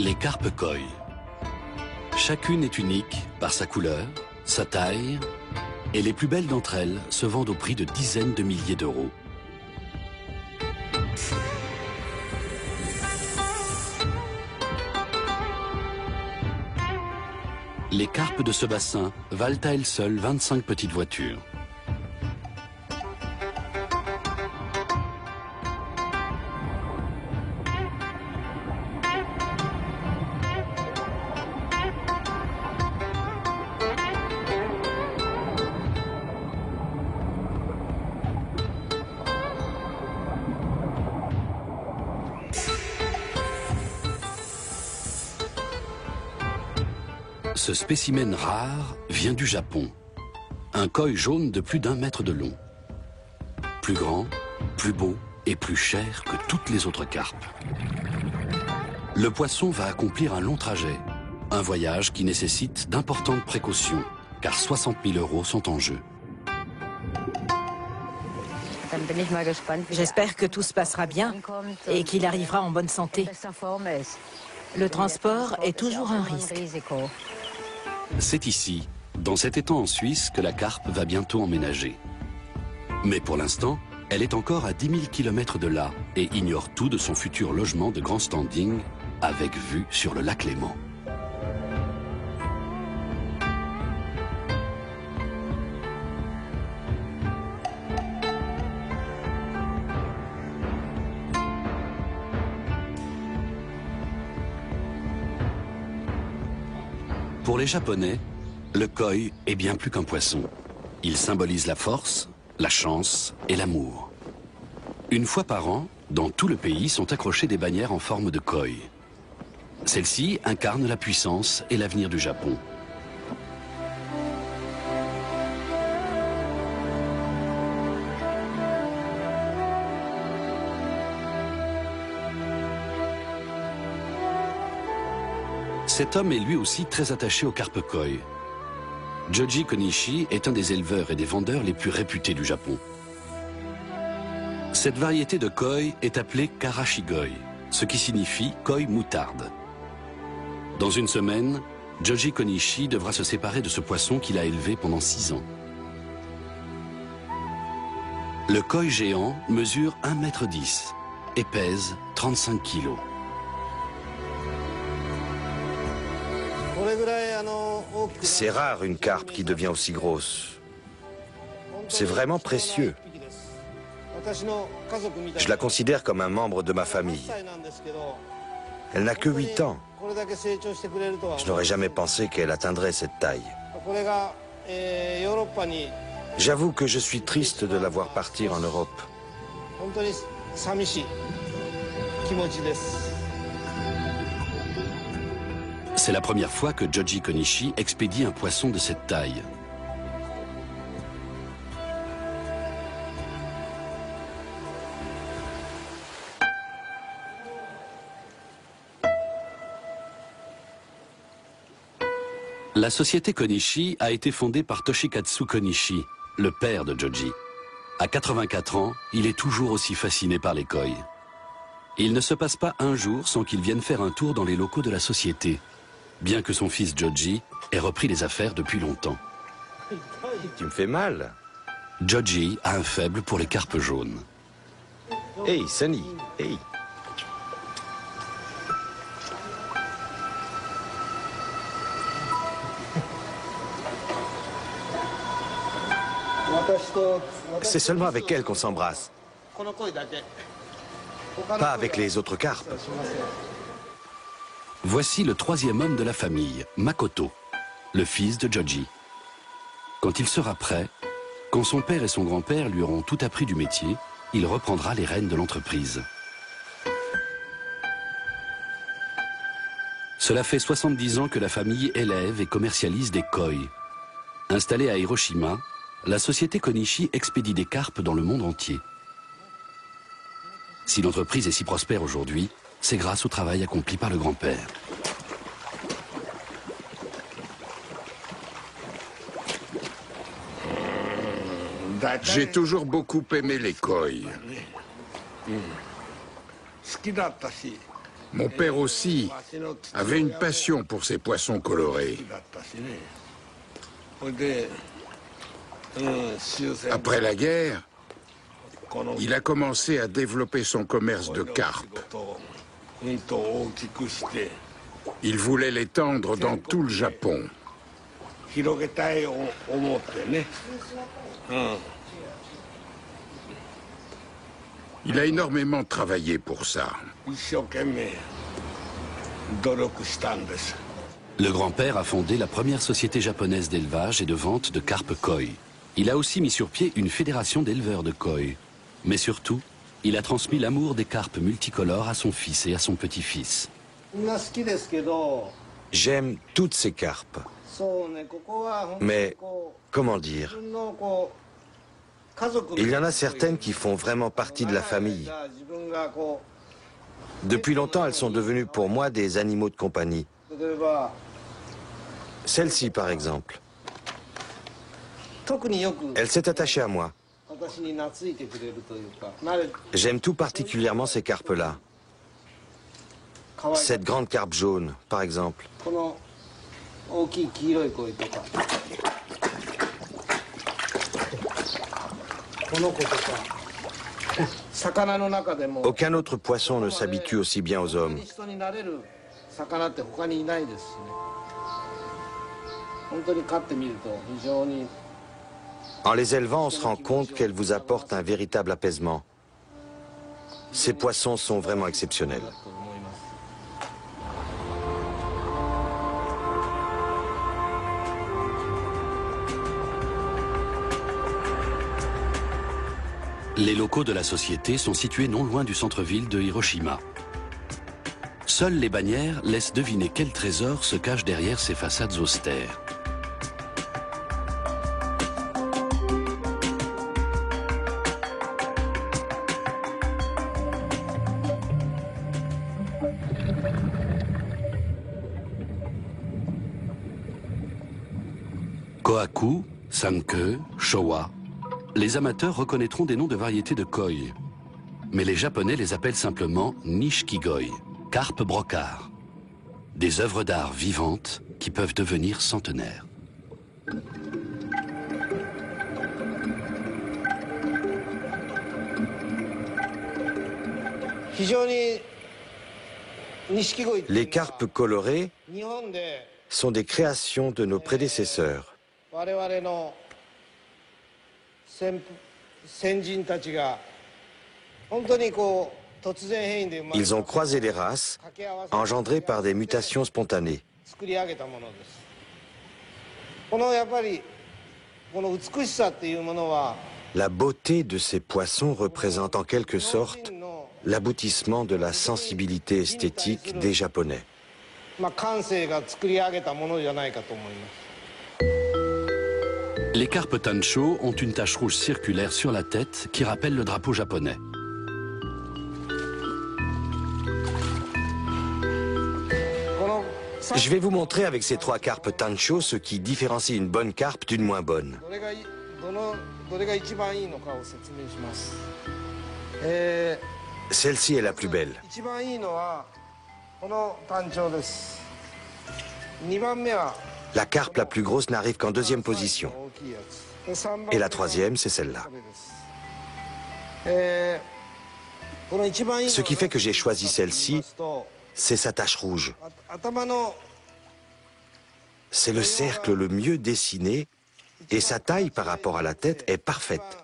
Les carpes koi. Chacune est unique par sa couleur, sa taille, et les plus belles d'entre elles se vendent au prix de dizaines de milliers d'euros. Les carpes de ce bassin valent à elles seules 25 petites voitures. Ce spécimen rare vient du Japon. Un koi jaune de plus d'1 mètre de long. Plus grand, plus beau et plus cher que toutes les autres carpes. Le poisson va accomplir un long trajet. Un voyage qui nécessite d'importantes précautions, car 60 000 euros sont en jeu. J'espère que tout se passera bien et qu'il arrivera en bonne santé. Le transport est toujours un risque. C'est ici, dans cet étang en Suisse, que la carpe va bientôt emménager. Mais pour l'instant, elle est encore à 10 000 km de là et ignore tout de son futur logement de grand standing avec vue sur le lac Léman. Pour les Japonais, le koi est bien plus qu'un poisson. Il symbolise la force, la chance et l'amour. Une fois par an, dans tout le pays sont accrochées des bannières en forme de koi. Celles-ci incarnent la puissance et l'avenir du Japon. Cet homme est lui aussi très attaché aux carpes koi. Joji Konishi est un des éleveurs et des vendeurs les plus réputés du Japon. Cette variété de koi est appelée karashigoi, ce qui signifie koi moutarde. Dans une semaine, Joji Konishi devra se séparer de ce poisson qu'il a élevé pendant 6 ans. Le koi géant mesure 1,10 m et pèse 35 kg. C'est rare une carpe qui devient aussi grosse. C'est vraiment précieux. Je la considère comme un membre de ma famille. Elle n'a que 8 ans. Je n'aurais jamais pensé qu'elle atteindrait cette taille. J'avoue que je suis triste de la voir partir en Europe. C'est la première fois que Joji Konishi expédie un poisson de cette taille. La société Konishi a été fondée par Toshikatsu Konishi, le père de Joji. À 84 ans, il est toujours aussi fasciné par les koi. Il ne se passe pas un jour sans qu'il vienne faire un tour dans les locaux de la société, bien que son fils Joji ait repris les affaires depuis longtemps. Tu me fais mal. Joji a un faible pour les carpes jaunes. Hey, Sunny, hey. C'est seulement avec elle qu'on s'embrasse. Pas avec les autres carpes. Voici le 3e homme de la famille, Makoto, le fils de Joji. Quand il sera prêt, quand son père et son grand-père lui auront tout appris du métier, il reprendra les rênes de l'entreprise. Cela fait 70 ans que la famille élève et commercialise des koi. Installée à Hiroshima, la société Konishi expédie des carpes dans le monde entier. Si l'entreprise est si prospère aujourd'hui, c'est grâce au travail accompli par le grand-père. J'ai toujours beaucoup aimé les koi. Mon père aussi avait une passion pour ces poissons colorés. Après la guerre, il a commencé à développer son commerce de carpes. Il voulait l'étendre dans tout le Japon. Il a énormément travaillé pour ça. Le grand-père a fondé la première société japonaise d'élevage et de vente de carpes koi. Il a aussi mis sur pied une fédération d'éleveurs de koi. Mais surtout, il a transmis l'amour des carpes multicolores à son fils et à son petit-fils. J'aime toutes ces carpes. Mais, comment dire, il y en a certaines qui font vraiment partie de la famille. Depuis longtemps, elles sont devenues pour moi des animaux de compagnie. Celle-ci, par exemple. Elle s'est attachée à moi. J'aime tout particulièrement ces carpes-là. Cette grande carpe jaune, par exemple. Aucun autre poisson ne s'habitue aussi bien aux hommes. En les élevant, on se rend compte qu'elles vous apportent un véritable apaisement. Ces poissons sont vraiment exceptionnels. Les locaux de la société sont situés non loin du centre-ville de Hiroshima. Seules les bannières laissent deviner quel trésor se cache derrière ces façades austères. Kohaku, Sankei, Showa. Les amateurs reconnaîtront des noms de variétés de koi. Mais les Japonais les appellent simplement Nishikigoi, carpe brocart. Des œuvres d'art vivantes qui peuvent devenir centenaires. Les carpes colorées sont des créations de nos prédécesseurs. Ils ont croisé les races, engendrées par des mutations spontanées. La beauté de ces poissons représente en quelque sorte l'aboutissement de la sensibilité esthétique des Japonais. Les carpes tancho ont une tache rouge circulaire sur la tête qui rappelle le drapeau japonais. Je vais vous montrer avec ces trois carpes tancho ce qui différencie une bonne carpe d'une moins bonne. Celle-ci est la plus belle. La carpe la plus grosse n'arrive qu'en deuxième position. Et la troisième, c'est celle-là. Ce qui fait que j'ai choisi celle-ci, c'est sa tache rouge. C'est le cercle le mieux dessiné et sa taille par rapport à la tête est parfaite.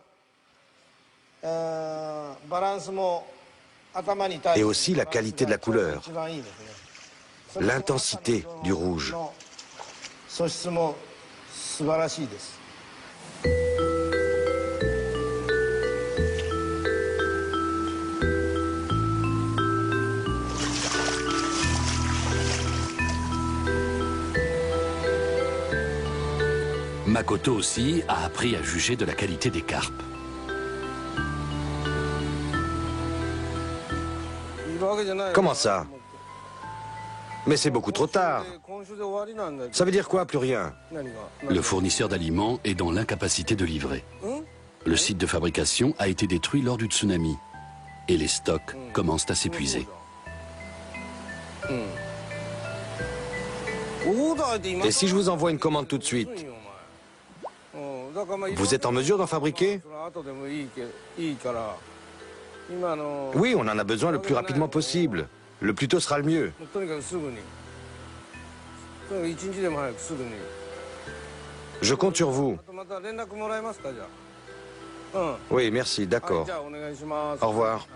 Et aussi la qualité de la couleur, l'intensité du rouge. Makoto aussi a appris à juger de la qualité des carpes. Comment ça? Mais c'est beaucoup trop tard. Ça veut dire quoi, plus rien? Le fournisseur d'aliments est dans l'incapacité de livrer. Le site de fabrication a été détruit lors du tsunami. Et les stocks commencent à s'épuiser. Et si je vous envoie une commande tout de suite, vous êtes en mesure d'en fabriquer? Oui, on en a besoin le plus rapidement possible. Le plus tôt sera le mieux. Je compte sur vous. Oui, merci, d'accord. Au revoir.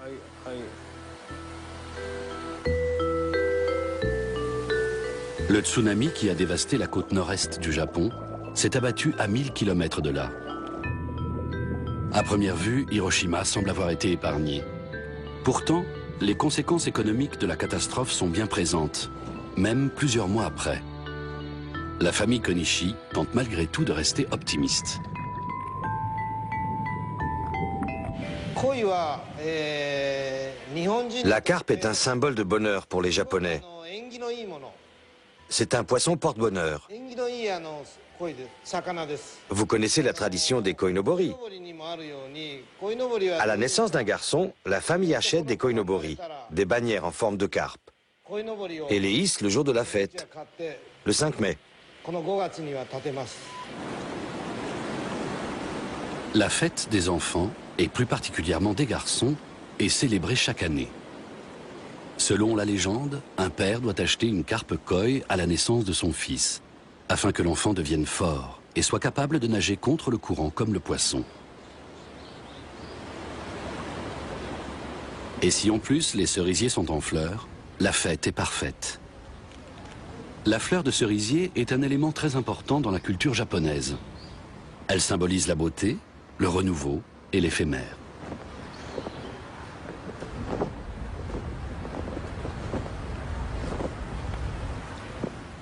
Le tsunami qui a dévasté la côte nord-est du Japon s'est abattu à 1000 km de là. À première vue, Hiroshima semble avoir été épargnée. Pourtant, les conséquences économiques de la catastrophe sont bien présentes, même plusieurs mois après. La famille Konishi tente malgré tout de rester optimiste. La carpe est un symbole de bonheur pour les Japonais. C'est un poisson porte-bonheur. Vous connaissez la tradition des koinobori. À la naissance d'un garçon, la famille achète des koinobori, des bannières en forme de carpe, et les hisse le jour de la fête, le 5 mai. La fête des enfants, et plus particulièrement des garçons, est célébrée chaque année. Selon la légende, un père doit acheter une carpe koi à la naissance de son fils, afin que l'enfant devienne fort et soit capable de nager contre le courant comme le poisson. Et si en plus les cerisiers sont en fleurs, la fête est parfaite. La fleur de cerisier est un élément très important dans la culture japonaise. Elle symbolise la beauté, le renouveau et l'éphémère.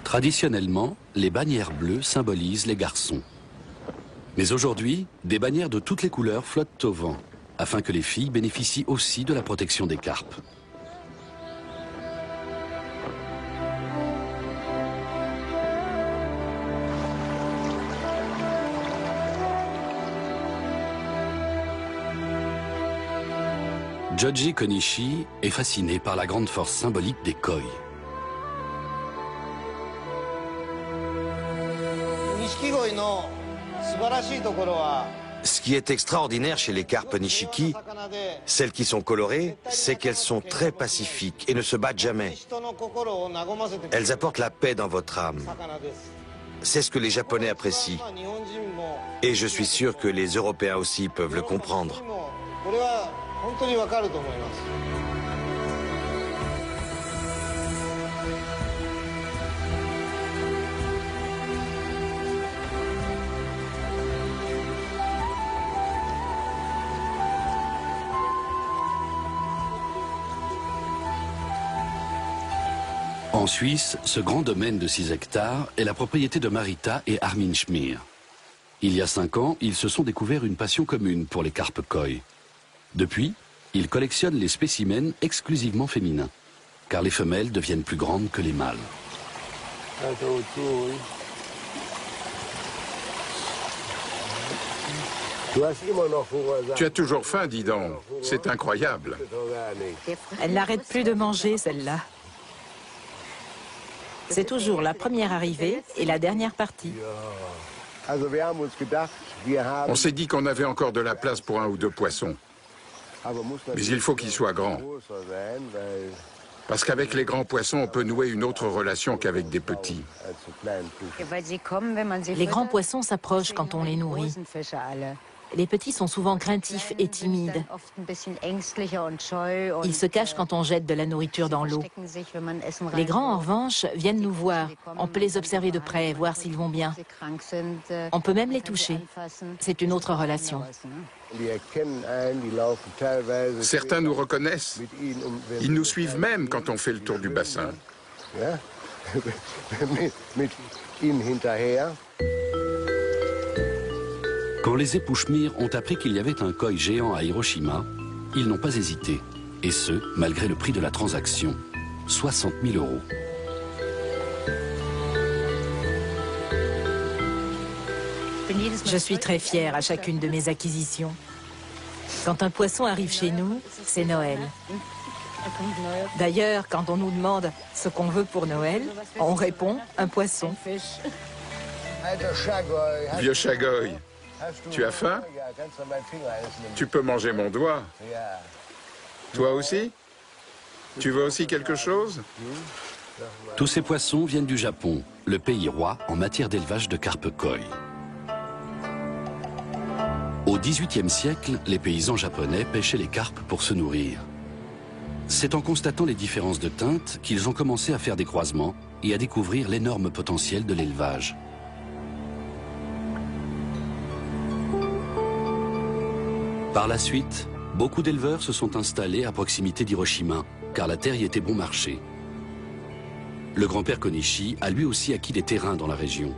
Traditionnellement, les bannières bleues symbolisent les garçons. Mais aujourd'hui, des bannières de toutes les couleurs flottent au vent, afin que les filles bénéficient aussi de la protection des carpes. Joji Konishi est fasciné par la grande force symbolique des koi. Ce qui est extraordinaire chez les carpes nishiki, celles qui sont colorées, c'est qu'elles sont très pacifiques et ne se battent jamais. Elles apportent la paix dans votre âme. C'est ce que les Japonais apprécient. Et je suis sûr que les Européens aussi peuvent le comprendre. En Suisse, ce grand domaine de 6 hectares est la propriété de Marita et Armin Schmier. Il y a 5 ans, ils se sont découverts une passion commune pour les carpes koi. Depuis, ils collectionnent les spécimens exclusivement féminins, car les femelles deviennent plus grandes que les mâles. Tu as toujours faim, dis donc. C'est incroyable. Elle n'arrête plus de manger, celle-là. C'est toujours la première arrivée et la dernière partie. On s'est dit qu'on avait encore de la place pour 1 ou 2 poissons. Mais il faut qu'ils soient grands. Parce qu'avec les grands poissons, on peut nouer une autre relation qu'avec des petits. Les grands poissons s'approchent quand on les nourrit. Les petits sont souvent craintifs et timides. Ils se cachent quand on jette de la nourriture dans l'eau. Les grands, en revanche, viennent nous voir. On peut les observer de près, voir s'ils vont bien. On peut même les toucher. C'est une autre relation. Certains nous reconnaissent. Ils nous suivent même quand on fait le tour du bassin. Quand les époux Schmier ont appris qu'il y avait un koi géant à Hiroshima, ils n'ont pas hésité. Et ce, malgré le prix de la transaction, 60 000 €. Je suis très fière à chacune de mes acquisitions. Quand un poisson arrive chez nous, c'est Noël. D'ailleurs, quand on nous demande ce qu'on veut pour Noël, on répond un poisson. Vieux Chagoy, tu as faim? Tu peux manger mon doigt. Toi aussi? Tu veux aussi quelque chose? Tous ces poissons viennent du Japon, le pays roi en matière d'élevage de carpes koi. Au XVIIIe siècle, les paysans japonais pêchaient les carpes pour se nourrir. C'est en constatant les différences de teinte qu'ils ont commencé à faire des croisements et à découvrir l'énorme potentiel de l'élevage. Par la suite, beaucoup d'éleveurs se sont installés à proximité d'Hiroshima, car la terre y était bon marché. Le grand-père Konishi a lui aussi acquis des terrains dans la région.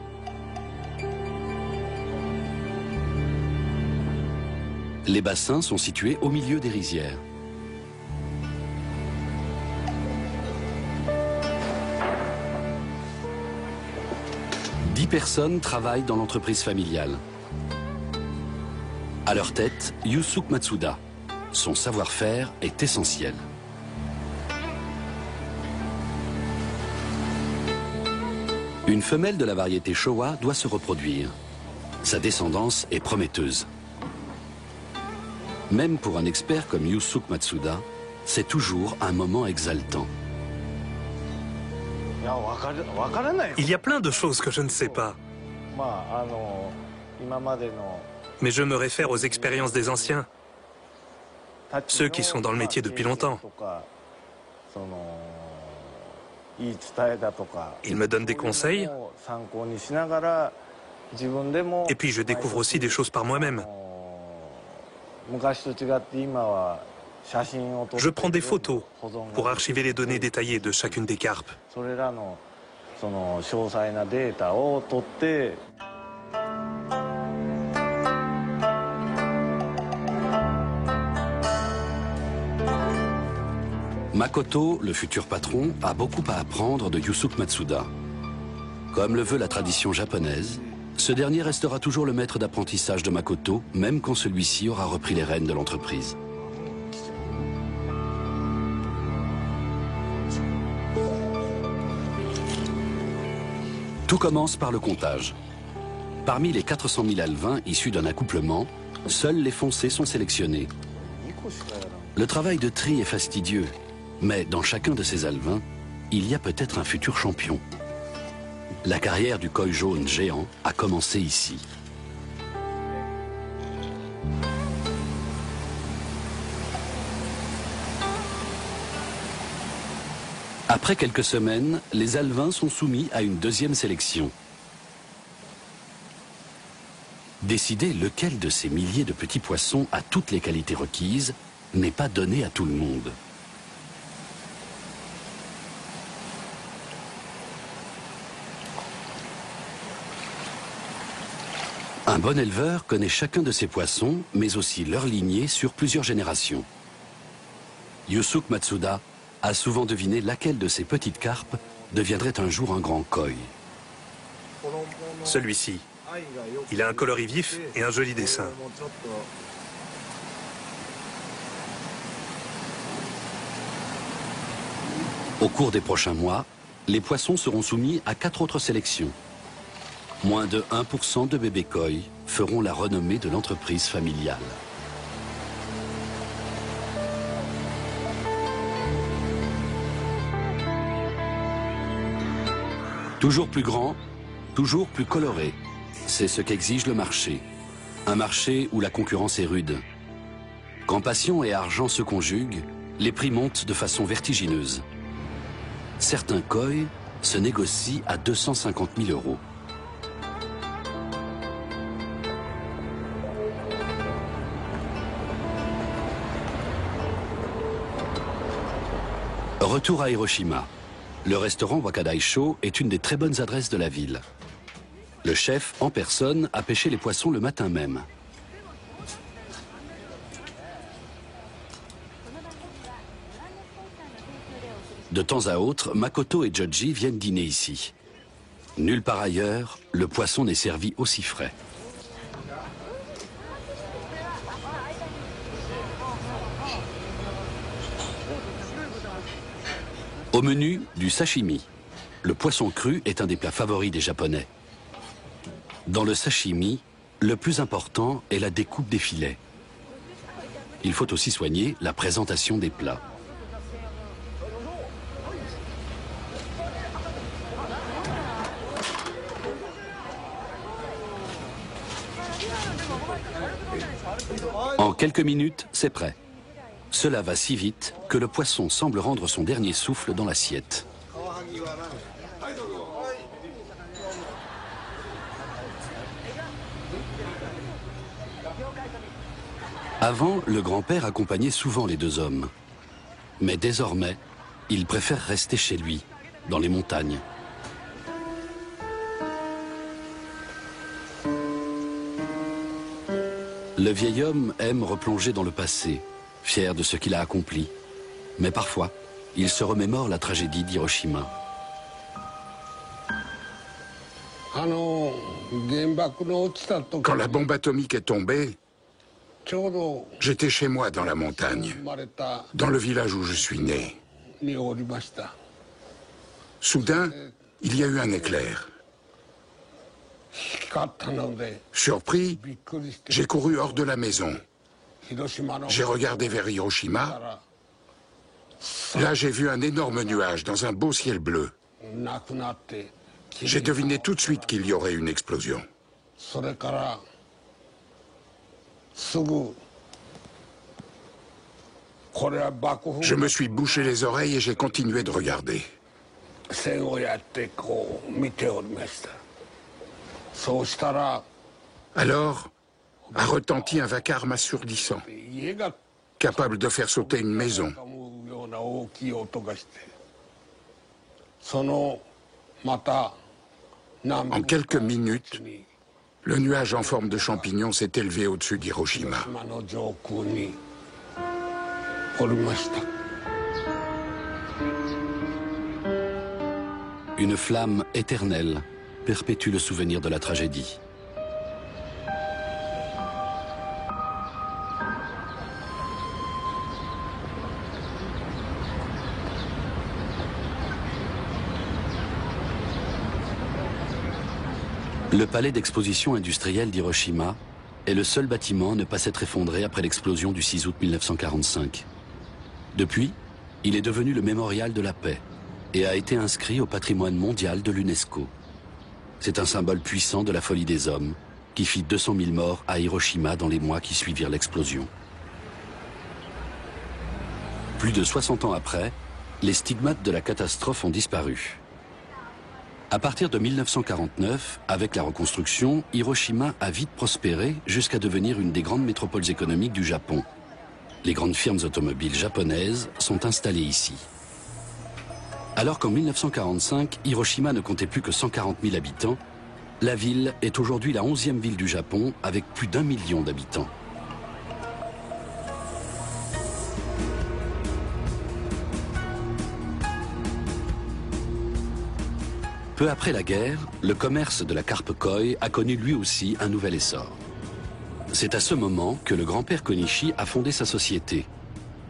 Les bassins sont situés au milieu des rizières. « 10 personnes travaillent dans l'entreprise familiale. À leur tête, Yusuke Matsuda. Son savoir-faire est essentiel. Une femelle de la variété Showa doit se reproduire. Sa descendance est prometteuse. Même pour un expert comme Yusuke Matsuda, c'est toujours un moment exaltant. Il y a plein de choses que je ne sais pas. Mais je me réfère aux expériences des anciens, ceux qui sont dans le métier depuis longtemps. Ils me donnent des conseils, et puis je découvre aussi des choses par moi-même. Je prends des photos pour archiver les données détaillées de chacune des carpes. Makoto, le futur patron, a beaucoup à apprendre de Yusuke Matsuda. Comme le veut la tradition japonaise, ce dernier restera toujours le maître d'apprentissage de Makoto, même quand celui-ci aura repris les rênes de l'entreprise. Tout commence par le comptage. Parmi les 400 000 alevins issus d'un accouplement, seuls les foncés sont sélectionnés. Le travail de tri est fastidieux, mais dans chacun de ces alevins, il y a peut-être un futur champion. La carrière du koi jaune géant a commencé ici. Après quelques semaines, les alevins sont soumis à une deuxième sélection. Décider lequel de ces milliers de petits poissons a toutes les qualités requises n'est pas donné à tout le monde. Un bon éleveur connaît chacun de ces poissons, mais aussi leur lignée sur plusieurs générations. Yusuke Matsuda a souvent deviné laquelle de ces petites carpes deviendrait un jour un grand koi. Celui-ci, il a un coloris vif et un joli dessin. Au cours des prochains mois, les poissons seront soumis à 4 autres sélections. Moins de 1% de bébés koi feront la renommée de l'entreprise familiale. Toujours plus grand, toujours plus coloré. C'est ce qu'exige le marché. Un marché où la concurrence est rude. Quand passion et argent se conjuguent, les prix montent de façon vertigineuse. Certains koi se négocient à 250 000 €. Retour à Hiroshima. Le restaurant Wakadaisho est une des très bonnes adresses de la ville. Le chef, en personne, a pêché les poissons le matin même. De temps à autre, Makoto et Joji viennent dîner ici. Nulle part ailleurs, le poisson n'est servi aussi frais. Au menu, du sashimi. Le poisson cru est un des plats favoris des Japonais. Dans le sashimi, le plus important est la découpe des filets. Il faut aussi soigner la présentation des plats. En quelques minutes, c'est prêt. Cela va si vite que le poisson semble rendre son dernier souffle dans l'assiette. Avant, le grand-père accompagnait souvent les deux hommes. Mais désormais, il préfère rester chez lui, dans les montagnes. Le vieil homme aime replonger dans le passé, fier de ce qu'il a accompli. Mais parfois, il se remémore la tragédie d'Hiroshima. Quand la bombe atomique est tombée, j'étais chez moi dans la montagne, dans le village où je suis né. Soudain, il y a eu un éclair. Surpris, j'ai couru hors de la maison. J'ai regardé vers Hiroshima. Là, j'ai vu un énorme nuage dans un beau ciel bleu. J'ai deviné tout de suite qu'il y aurait une explosion. Je me suis bouché les oreilles et j'ai continué de regarder. Alors, a retenti un vacarme assourdissant, capable de faire sauter une maison. En quelques minutes, le nuage en forme de champignon s'est élevé au-dessus d'Hiroshima. Une flamme éternelle perpétue le souvenir de la tragédie. Le palais d'exposition industrielle d'Hiroshima est le seul bâtiment à ne pas s'être effondré après l'explosion du 6 août 1945. Depuis, il est devenu le mémorial de la paix et a été inscrit au patrimoine mondial de l'UNESCO. C'est un symbole puissant de la folie des hommes qui fit 200 000 morts à Hiroshima dans les mois qui suivirent l'explosion. Plus de 60 ans après, les stigmates de la catastrophe ont disparu. À partir de 1949, avec la reconstruction, Hiroshima a vite prospéré jusqu'à devenir une des grandes métropoles économiques du Japon. Les grandes firmes automobiles japonaises sont installées ici. Alors qu'en 1945, Hiroshima ne comptait plus que 140 000 habitants, la ville est aujourd'hui la 11e ville du Japon avec plus d'1 million d'habitants. Peu après la guerre, le commerce de la carpe koi a connu lui aussi un nouvel essor. C'est à ce moment que le grand-père Konishi a fondé sa société.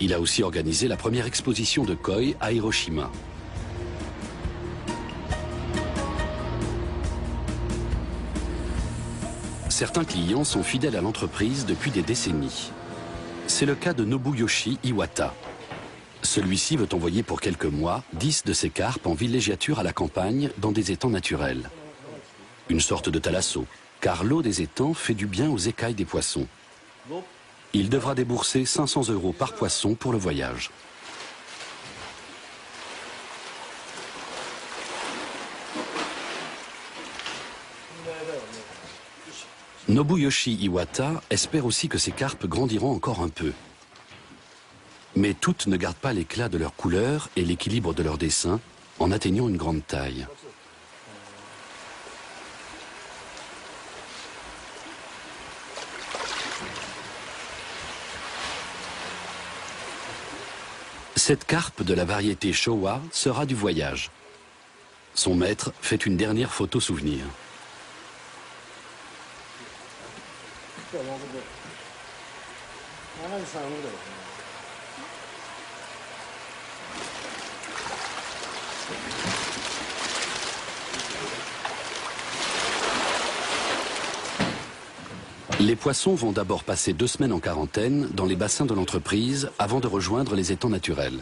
Il a aussi organisé la première exposition de koi à Hiroshima. Certains clients sont fidèles à l'entreprise depuis des décennies. C'est le cas de Nobuyoshi Iwata. Celui-ci veut envoyer pour quelques mois 10 de ses carpes en villégiature à la campagne dans des étangs naturels. Une sorte de thalasso, car l'eau des étangs fait du bien aux écailles des poissons. Il devra débourser 500 € par poisson pour le voyage. Nobuyoshi Iwata espère aussi que ces carpes grandiront encore un peu. Mais toutes ne gardent pas l'éclat de leur couleur et l'équilibre de leur dessin en atteignant une grande taille. Cette carpe de la variété Showa sera du voyage. Son maître fait une dernière photo souvenir. Les poissons vont d'abord passer 2 semaines en quarantaine dans les bassins de l'entreprise avant de rejoindre les étangs naturels.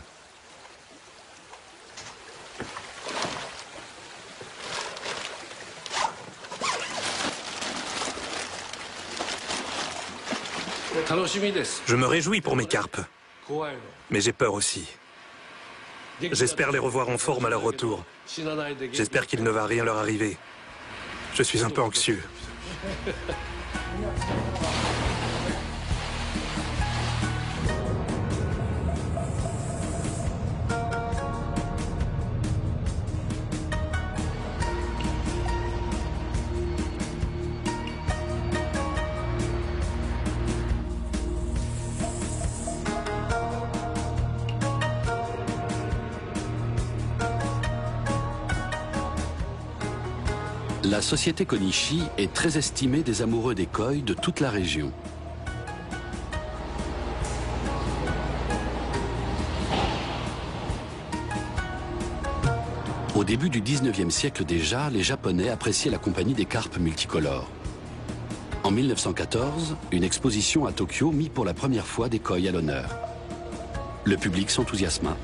Je me réjouis pour mes carpes, mais j'ai peur aussi. J'espère les revoir en forme à leur retour. J'espère qu'il ne va rien leur arriver. Je suis un peu anxieux. La société Konishi est très estimée des amoureux des koi de toute la région. Au début du 19e siècle déjà, les Japonais appréciaient la compagnie des carpes multicolores. En 1914, une exposition à Tokyo mit pour la première fois des koi à l'honneur. Le public s'enthousiasma.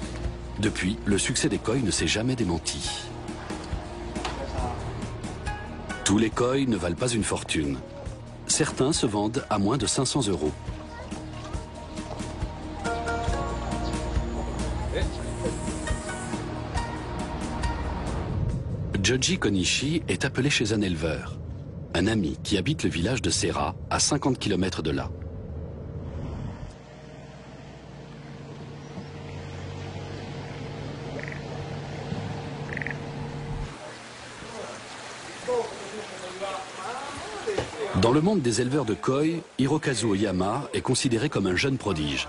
Depuis, le succès des koi ne s'est jamais démenti. Tous les koi ne valent pas une fortune. Certains se vendent à moins de 500 €. Joji Konishi est appelé chez un éleveur, un ami qui habite le village de Sera, à 50 km de là. Dans le monde des éleveurs de koi, Hirokazu Oyama est considéré comme un jeune prodige.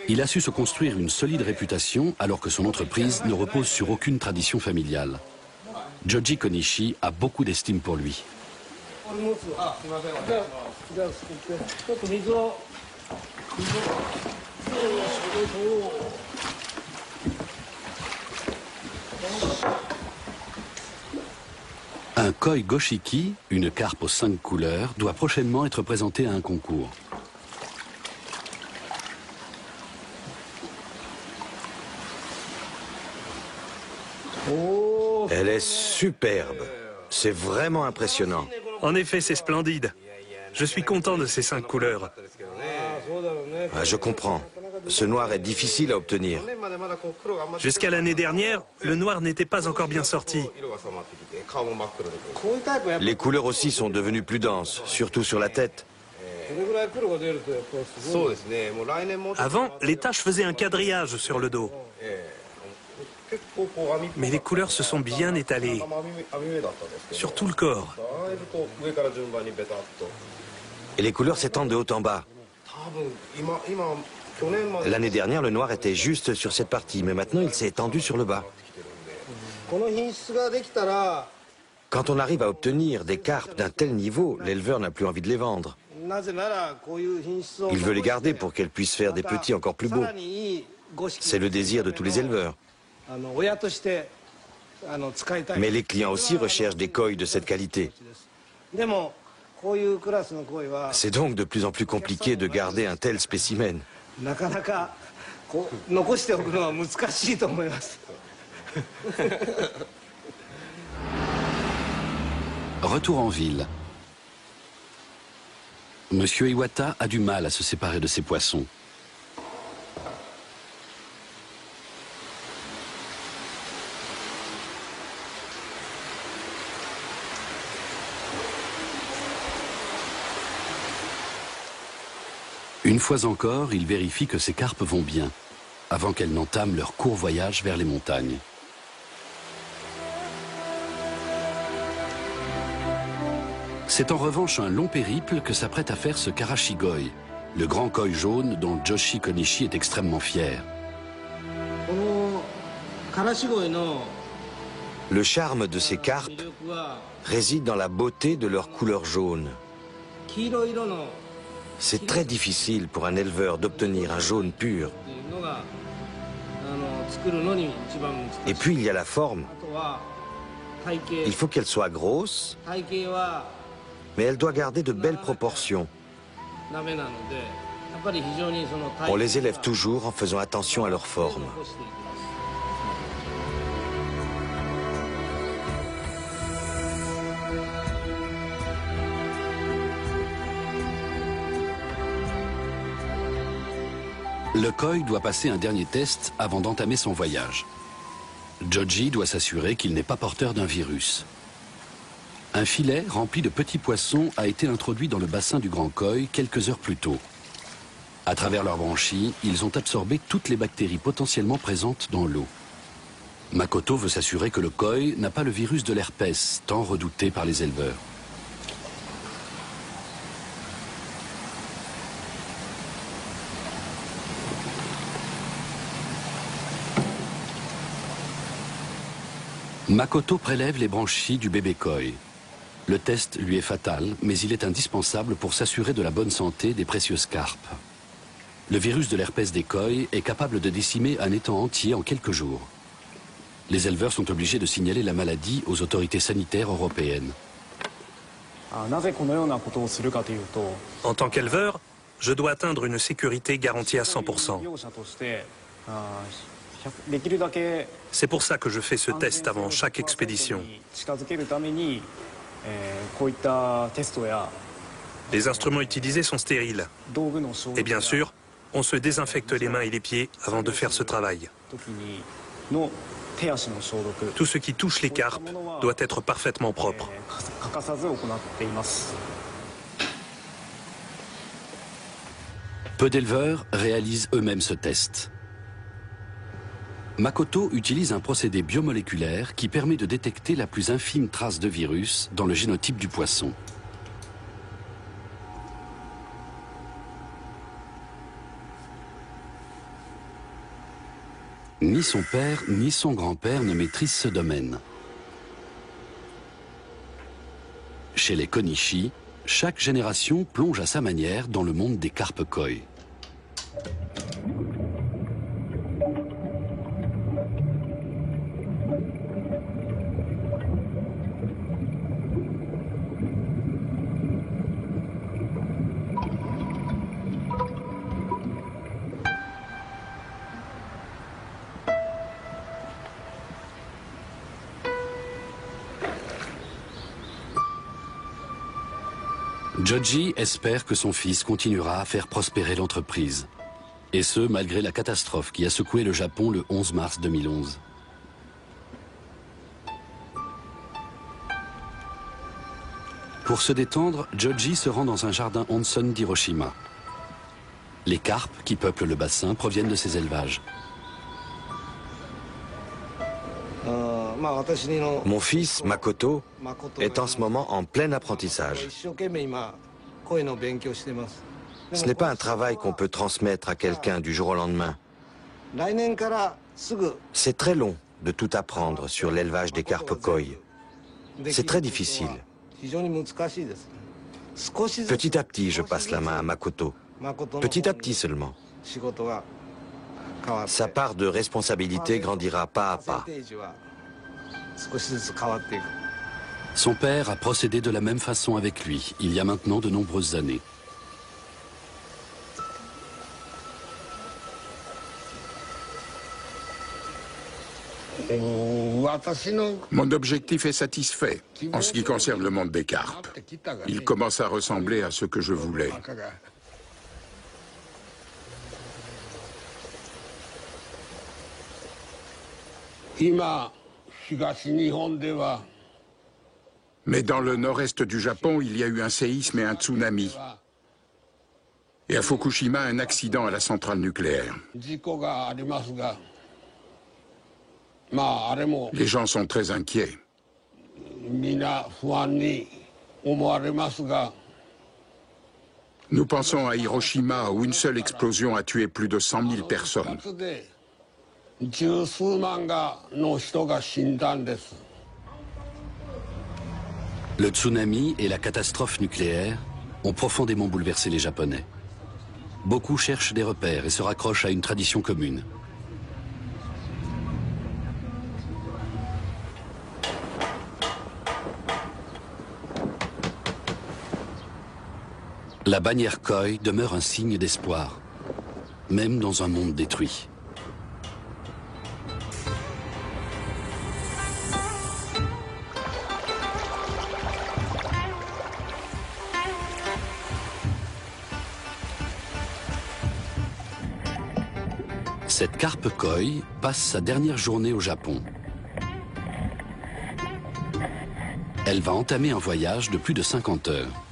Il a su se construire une solide réputation alors que son entreprise ne repose sur aucune tradition familiale. Joji Konishi a beaucoup d'estime pour lui. Un koi goshiki, une carpe aux 5 couleurs, doit prochainement être présenté à un concours. Elle est superbe. C'est vraiment impressionnant. En effet, c'est splendide. Je suis content de ces 5 couleurs. Ah, je comprends. Ce noir est difficile à obtenir. Jusqu'à l'année dernière, le noir n'était pas encore bien sorti. Les couleurs aussi sont devenues plus denses, surtout sur la tête. Avant, les taches faisaient un quadrillage sur le dos. Mais les couleurs se sont bien étalées, sur tout le corps. Et les couleurs s'étendent de haut en bas. L'année dernière, le noir était juste sur cette partie, mais maintenant il s'est étendu sur le bas. Quand on arrive à obtenir des carpes d'un tel niveau, l'éleveur n'a plus envie de les vendre. Il veut les garder pour qu'elles puissent faire des petits encore plus beaux. C'est le désir de tous les éleveurs. Mais les clients aussi recherchent des koi de cette qualité. C'est donc de plus en plus compliqué de garder un tel spécimen. Retour en ville. Monsieur Iwata a du mal à se séparer de ses poissons. Une fois encore, il vérifie que ses carpes vont bien, avant qu'elles n'entament leur court voyage vers les montagnes. C'est en revanche un long périple que s'apprête à faire ce Karashigoi, le grand koi jaune dont Joshi Konishi est extrêmement fier. Le charme de ces carpes réside dans la beauté de leur couleur jaune. C'est très difficile pour un éleveur d'obtenir un jaune pur. Et puis il y a la forme. Il faut qu'elle soit grosse, mais elle doit garder de belles proportions. On les élève toujours en faisant attention à leur forme. Le koi doit passer un dernier test avant d'entamer son voyage. Joji doit s'assurer qu'il n'est pas porteur d'un virus. Un filet rempli de petits poissons a été introduit dans le bassin du grand koi quelques heures plus tôt. À travers leurs branchies, ils ont absorbé toutes les bactéries potentiellement présentes dans l'eau. Makoto veut s'assurer que le koi n'a pas le virus de l'herpès, tant redouté par les éleveurs. Makoto prélève les branchies du bébé koi. Le test lui est fatal, mais il est indispensable pour s'assurer de la bonne santé des précieuses carpes. Le virus de l'herpès des koi est capable de décimer un étang entier en quelques jours. Les éleveurs sont obligés de signaler la maladie aux autorités sanitaires européennes. En tant qu'éleveur, je dois atteindre une sécurité garantie à 100%. C'est pour ça que je fais ce test avant chaque expédition. Les instruments utilisés sont stériles. Et bien sûr, on se désinfecte les mains et les pieds avant de faire ce travail. Tout ce qui touche les carpes doit être parfaitement propre. Peu d'éleveurs réalisent eux-mêmes ce test. Makoto utilise un procédé biomoléculaire qui permet de détecter la plus infime trace de virus dans le génotype du poisson. Ni son père ni son grand-père ne maîtrisent ce domaine. Chez les Konishi, chaque génération plonge à sa manière dans le monde des carpes koi. Joji espère que son fils continuera à faire prospérer l'entreprise. Et ce, malgré la catastrophe qui a secoué le Japon le 11 mars 2011. Pour se détendre, Joji se rend dans un jardin onsen d'Hiroshima. Les carpes qui peuplent le bassin proviennent de ces élevages. Mon fils, Makoto, est en ce moment en plein apprentissage. Ce n'est pas un travail qu'on peut transmettre à quelqu'un du jour au lendemain. C'est très long de tout apprendre sur l'élevage des carpes koi. C'est très difficile. Petit à petit, je passe la main à Makoto. Petit à petit seulement. Sa part de responsabilité grandira pas à pas. Son père a procédé de la même façon avec lui, il y a maintenant de nombreuses années. Mon objectif est satisfait en ce qui concerne le monde des carpes. Il commence à ressembler à ce que je voulais. Mais dans le nord-est du Japon, il y a eu un séisme et un tsunami. Et à Fukushima, un accident à la centrale nucléaire. Les gens sont très inquiets. Nous pensons à Hiroshima où une seule explosion a tué plus de 100 000 personnes. Le tsunami et la catastrophe nucléaire ont profondément bouleversé les Japonais. Beaucoup cherchent des repères et se raccrochent à une tradition commune. La bannière koi demeure un signe d'espoir, même dans un monde détruit. Cette carpe koi passe sa dernière journée au Japon. Elle va entamer un voyage de plus de 50 heures.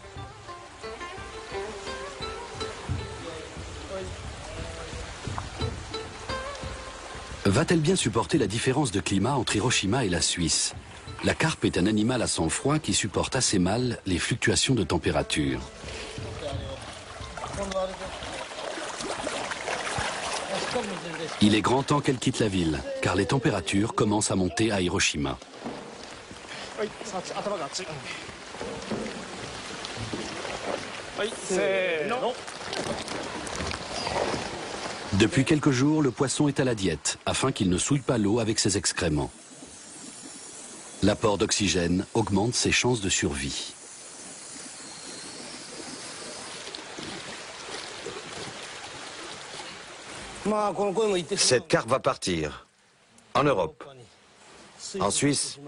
Va-t-elle bien supporter la différence de climat entre Hiroshima et la Suisse? La carpe est un animal à sang froid qui supporte assez mal les fluctuations de température. Il est grand temps qu'elle quitte la ville, car les températures commencent à monter à Hiroshima. Depuis quelques jours, le poisson est à la diète, afin qu'il ne souille pas l'eau avec ses excréments. L'apport d'oxygène augmente ses chances de survie. Cette carpe va partir. En Europe. En Suisse.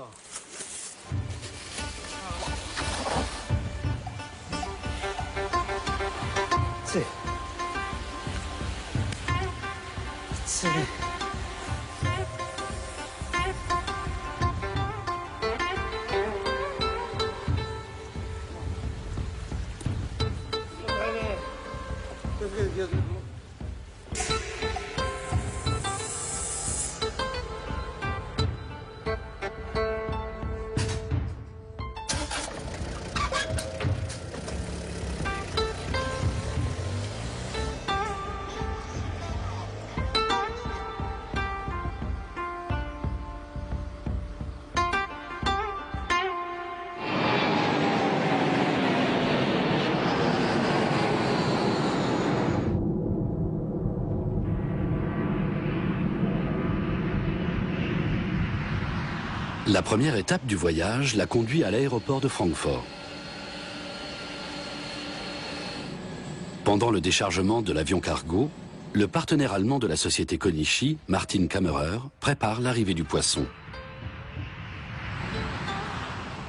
La première étape du voyage la conduit à l'aéroport de Francfort. Pendant le déchargement de l'avion cargo, le partenaire allemand de la société Konishi, Martin Kammerer, prépare l'arrivée du poisson.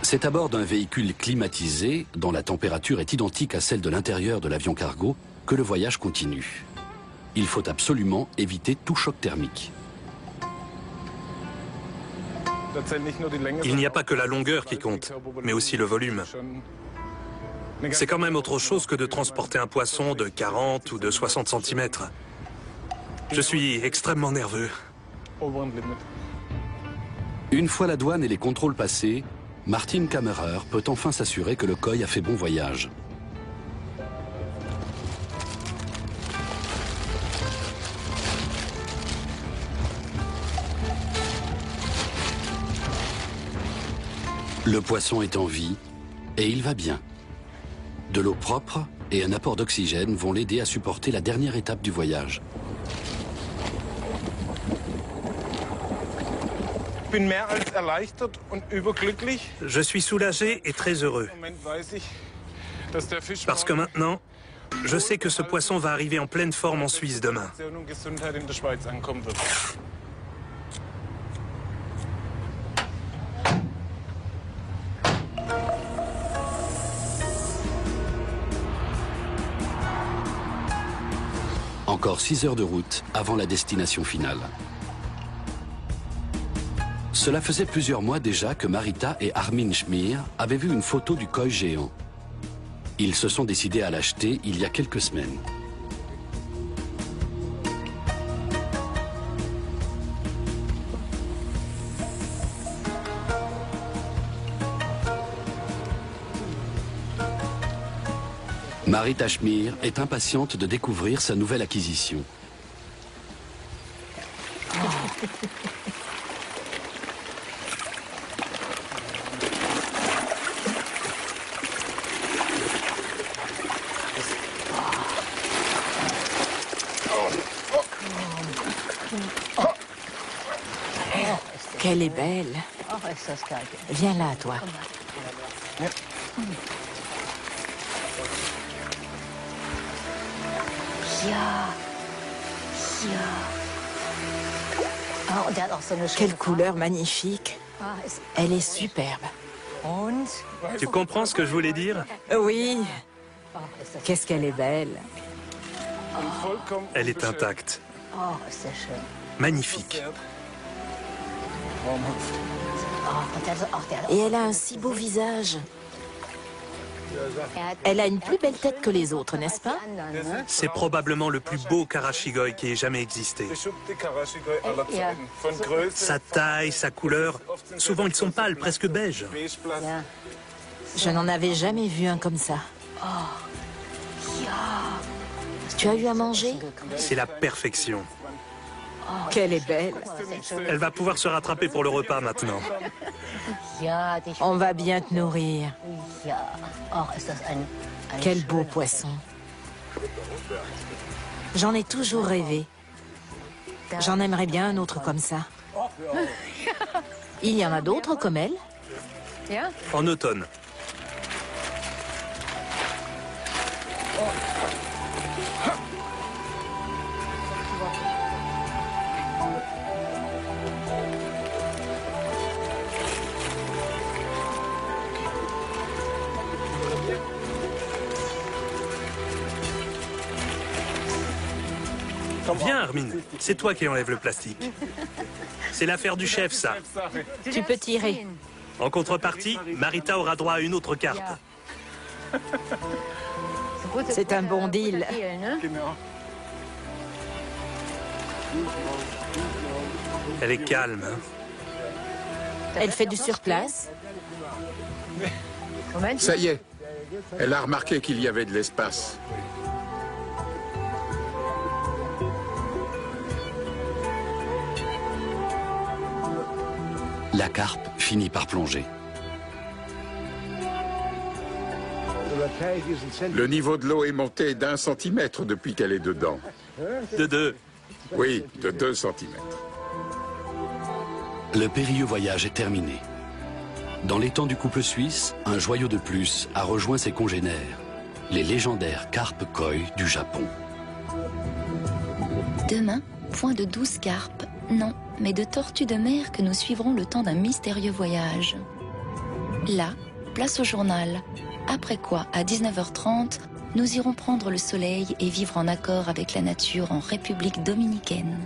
C'est à bord d'un véhicule climatisé, dont la température est identique à celle de l'intérieur de l'avion cargo, que le voyage continue. Il faut absolument éviter tout choc thermique. Il n'y a pas que la longueur qui compte, mais aussi le volume. C'est quand même autre chose que de transporter un poisson de 40 ou de 60 cm. Je suis extrêmement nerveux. Une fois la douane et les contrôles passés, Martin Kammerer peut enfin s'assurer que le koi a fait bon voyage. Le poisson est en vie et il va bien. De l'eau propre et un apport d'oxygène vont l'aider à supporter la dernière étape du voyage. Je suis soulagé et très heureux. Parce que maintenant, je sais que ce poisson va arriver en pleine forme en Suisse demain. Encore 6 heures de route avant la destination finale. Cela faisait plusieurs mois déjà que Marita et Armin Schmier avaient vu une photo du koi géant. Ils se sont décidés à l'acheter il y a quelques semaines. Marita Schmier est impatiente de découvrir sa nouvelle acquisition. Qu'elle est belle. Viens là, toi. Quelle couleur magnifique. Elle est superbe. Tu comprends ce que je voulais dire? Oui. Qu'est-ce qu'elle est belle. Elle est intacte. Magnifique. Et elle a un si beau visage. Elle a une plus belle tête que les autres, n'est-ce pas? C'est probablement le plus beau Karachigoi qui ait jamais existé. Sa taille, sa couleur, souvent ils sont pâles, presque beiges. Je n'en avais jamais vu un comme ça. Tu as eu à manger? C'est la perfection. Qu'elle est belle. Elle va pouvoir se rattraper pour le repas maintenant. On va bien te nourrir. Quel beau poisson. J'en ai toujours rêvé. J'en aimerais bien un autre comme ça. Il y en a d'autres comme elle? En automne. Viens, Armin, c'est toi qui enlève le plastique. C'est l'affaire du chef, ça. Tu peux tirer. En contrepartie, Marita aura droit à une autre carte. C'est un bon deal. Elle est calme. Hein. Elle fait du surplace. Ça y est, elle a remarqué qu'il y avait de l'espace. La carpe finit par plonger. Le niveau de l'eau est monté d'1 centimètre depuis qu'elle est dedans. De 2. Oui, de 2 centimètres. Le périlleux voyage est terminé. Dans l'étang du couple suisse, un joyau de plus a rejoint ses congénères, les légendaires carpes koi du Japon. Demain, point de 12 carpes, non, mais de tortues de mer que nous suivrons le temps d'un mystérieux voyage. Là, place au journal. Après quoi, à 19h30, nous irons prendre le soleil et vivre en accord avec la nature en République dominicaine.